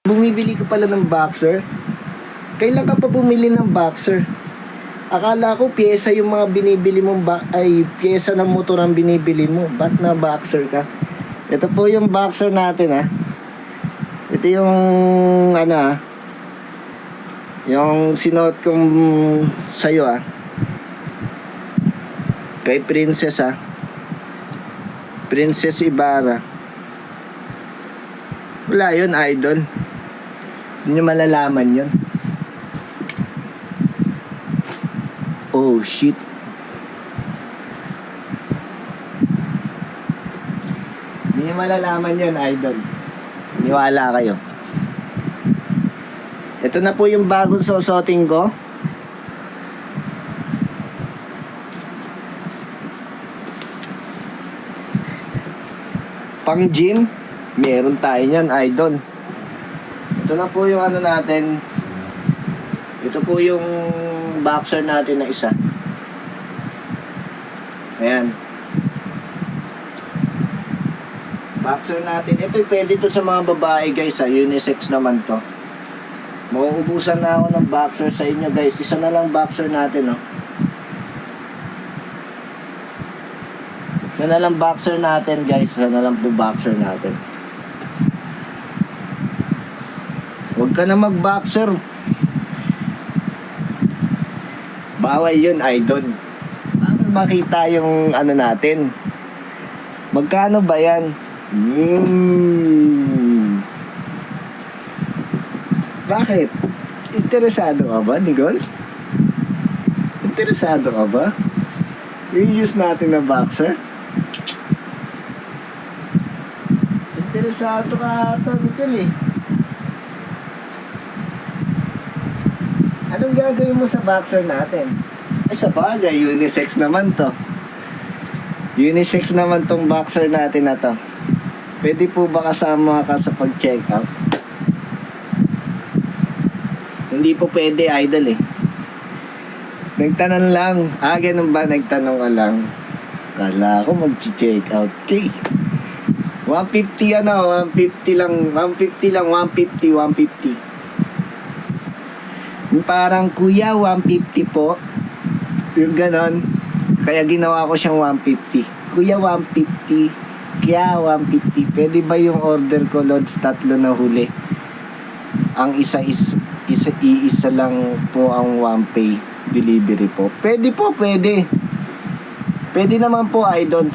Bumibili ka pala ng boxer? Kailan ka pa bumili ng boxer? Akala ko pyesa yung mga binibili mong pyesa ng motor ang binibili mo. Ba't na boxer ka? Ito po yung boxer natin ha. Ito yung yung sinuot kong sa'yo ha. Kay Princess ha. Princess Ibarra. Wala yun, idol. Hindi nyo malalaman yun. Oh shit. Hindi nyo malalaman yun, idol. Niwala kayo. Ito na po yung bagong susuotin ko. Pang gym, meron tayo niyan, idol. Ito na po yung natin. Ito po yung boxer natin na isa. Ayan. Boxer natin. Ito pwede to sa mga babae guys ha. Unisex naman to. Mauubusan na ako ng boxer sa inyo guys. Isa na lang boxer natin oh. Isa na lang boxer natin guys. Isa na lang po boxer natin. Huwag ka na mag-boxer. Bawal yun, idol. Bawal makita yung natin. Magkano ba yan? Bakit? Interesado ka ba, Nicole? Interesado ka ba? I-use natin na boxer? Interesado ka ata, Nicole eh. Anong gagawin mo sa boxer natin? Ay, sa bagay, unisex naman to. Unisex naman tong boxer natin na to. Pwede po ba kasama ka sa pag-check out? Hindi po pwede, idol eh. Nagtanong lang. Ganun ba? Nagtanong ka lang. Kala ko mag-check out. Okay. 150 150 lang. 150 lang, 150, 150. Parang kuya 150 po. Yung ganon. Kaya ginawa ko siyang 150. Kuya 150. Kaya 150. Pwede ba yung order ko loads 3 na huli? Ang isa lang po ang 1 pay delivery po. Pwede po, pwede. Pwede naman po, idol.